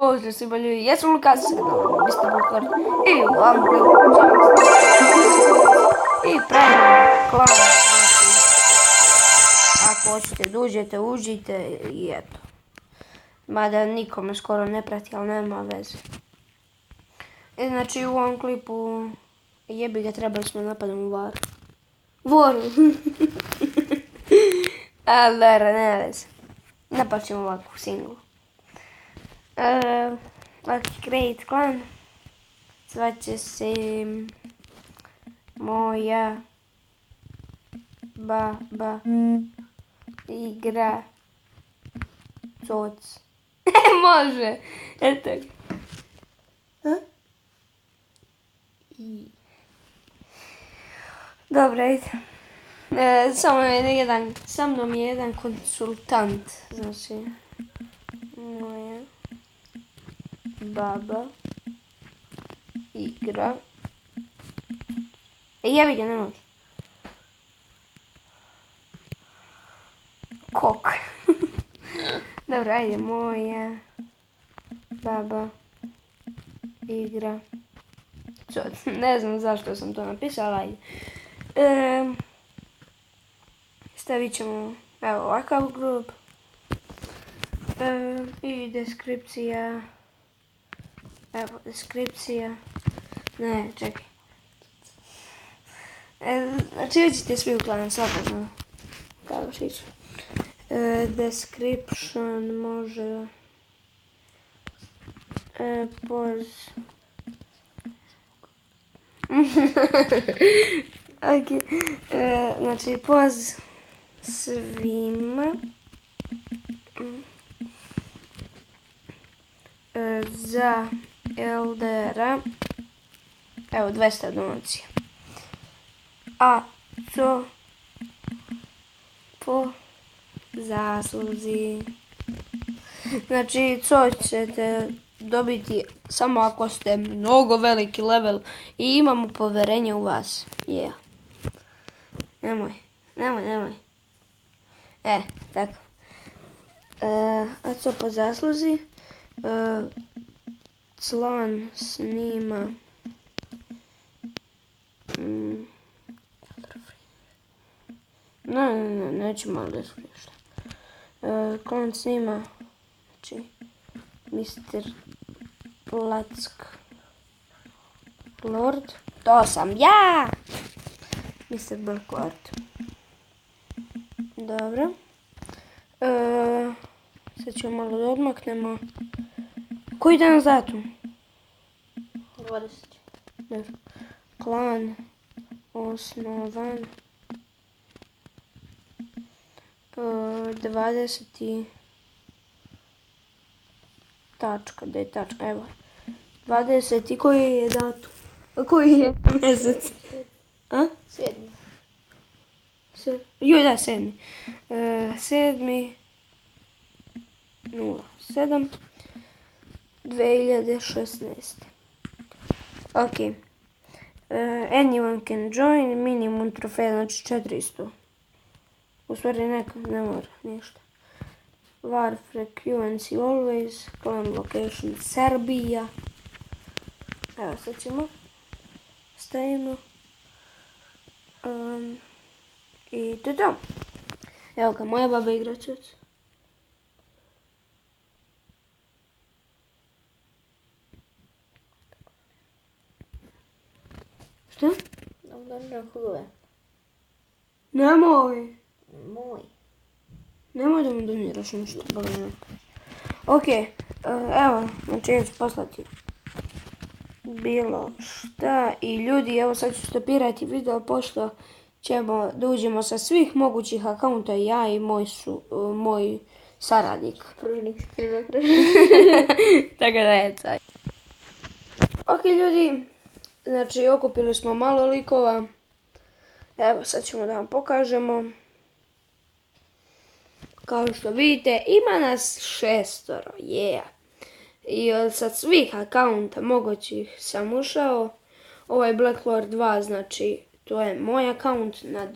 Pozdrav svima ljudi, ja sam Lukas, vi ste Bukar i u ovom i pravimo klan. Ako hoćete da uđete, uđite i eto. Mada nikome skoro ne prati, ali nema veze. Znači u ovom klipu jebi ga, trebali smo napadom u Varu. Voru! Ali dobro, nema veze. Napad ćemo ovako u singlu. Create klan. Zvaće se moja baba igra coc. Može. Eto. Dobro, ajde. Sa mnom je jedan konsultant. Znači, moja baba igra. Jebi ga, ne može. Kok. Dobro, ajde, moja baba igra. Ne znam zašto sam to napisala, ajde. Stavit ćemo, evo, ovakav grup. I deskripcija. Evo, deskripcija. Ne, čekaj. Znači, vidite svi u klanu, svakako. Kako šiću. Description može... Poz... Ok. Znači, poz svima. Za Eldera. Evo, 200 donacija. A co po zasluzi. Znači, co ćete dobiti samo ako ste mnogo veliki level i imamo poverenje u vas. Yeah. Nemoj. Tako. A co po zasluzi? Clan snima neću malo da skrišta. Klan snima, znači, Mr. Plack Lord, to sam ja! Mr. Black Lord. Dobro. Sad ćemo malo da odmaknemo. Koji dan datum? 20. Dobro. Klan osnovan 20. Tačka, gdje je tačka, evo. 20. Koji je datum? Koji je mjesec? A? 7. Joj, da, 7. 7. 07. 2016. Ok. Anyone can join, minimum trofeja, znači 400. U stvari ne mora, ništa. Warfrag, UNC always, clan location Serbija. Evo, sad ćemo. Stavimo. I to je to. Evo ga, moja baba igra čuc. Šta? Dobro, hule. Nemoj. Moj. Nemoj da mi doniraš nešto. Ok, evo, znači ja ću poslati bilo šta. I ljudi, evo sad ću stopirati video pošto ćemo da uđemo sa svih mogućih akaunta, ja i moj saradnik. Pružnik. Tako da je taj. Ok ljudi, znači okupili smo malo likova. Evo sad ćemo da vam pokažemo. Kao što vidite, ima nas 6, yeah. I od sad svih akaunta mogućih sam ušao. Ovaj Black Lord 2, znači to je moj akaunt na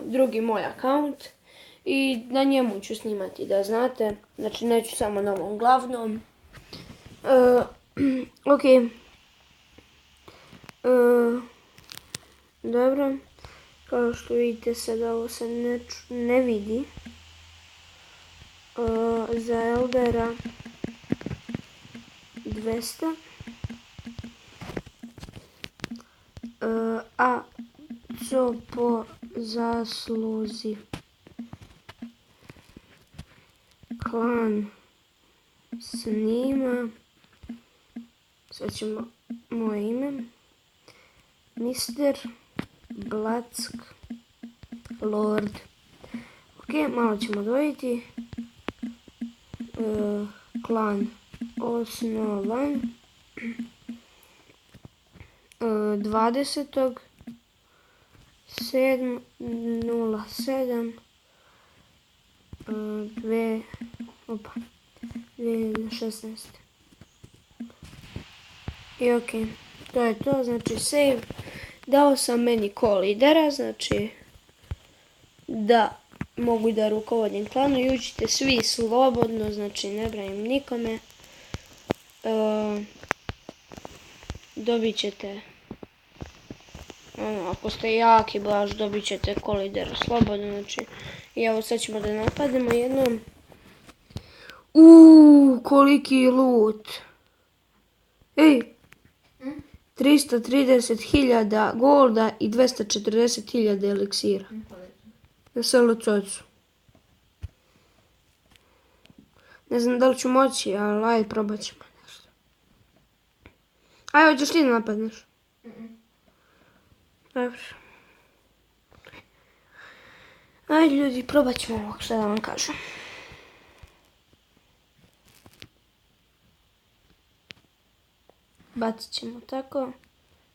drugi moj akaunt. I na njemu ću snimati, da znate. Znači neću samo na ovom glavnom. Ok. Dobro. Kao što vidite sada ovo se ne vidi. Za Eldera 200. A co po zasluzi? Klan snima. Sad ćemo moje ime. Mr. Black Lord. Ok, malo ćemo odvojiti. Klan osnovan 20.07.07 2016. I ok, to je to, znači save. Dao sam meni ko lidera, znači da mogu da rukovodim klanu i učite svi slobodno, znači ne branim nikome. Dobit ćete, ako ste jaki baš, dobit ćete ko lidera slobodno, znači. I evo sad ćemo da napademo jednom. Koliki loot. Ej, 330.000 golda i 240.000 eliksira. Na selo cocu. Ne znam da li ću moći, ali ajde probat ćemo nešto. Ajde, hoćeš ti da napadneš? Dobro. Ajde ljudi, probat ćemo ovo, šta da vam kažem. Bacit ćemo tako.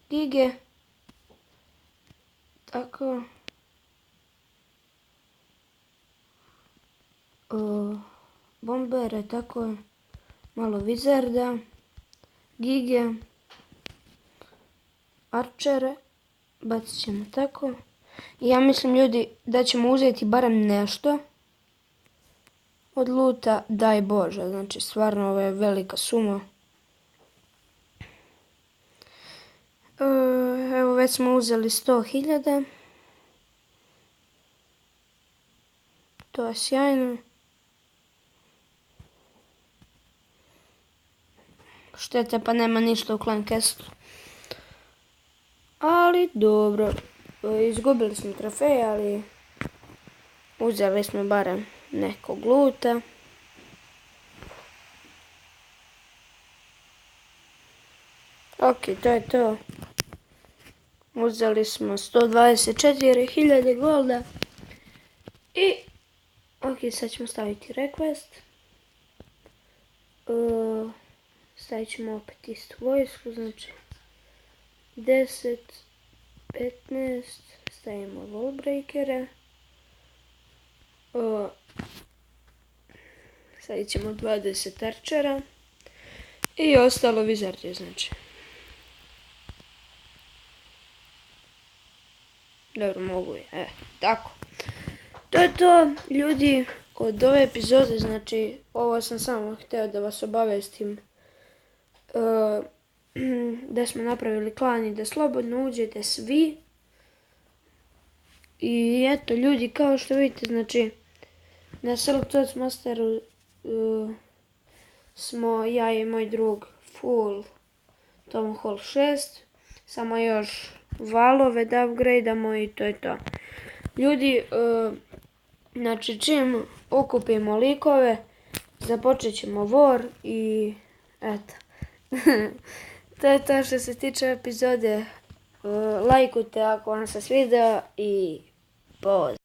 Gige. Tako. Bombere, tako. Malo vizarda. Gige. Arčere. Bacit ćemo tako. I ja mislim ljudi da ćemo uzeti barem nešto od luta, daj Bože, znači stvarno ovo je velika suma. Evo već smo uzeli 100.000. To je sjajno. Štete pa nema ništa u Clan Castle. Ali dobro. Izgubili smo trofej, ali uzeli smo barem nekog luta. Ok, to je to. Uzeli smo 124.000 golda. I ok, sad ćemo staviti request. Stavit ćemo opet istu vojsku, znači 10, 15, stavimo wallbreakere. Stavit ćemo 20 arčera. I ostalo vizardje, znači. Dobro, mogu je, tako. To je to, ljudi, od ove epizode, znači, ovo sam samo htio da vas obavestim da smo napravili klan i da slobodno uđete svi. I eto, ljudi, kao što vidite, znači, na selu Coc Masteru smo ja i moj drug full Tom Hall 6, samo još valove da upgradeamo i to je to. Ljudi, znači čim okupimo likove, započet ćemo war i eto. To je to što se tiče epizode. Lajkujte ako vam se svidio i pozdrav.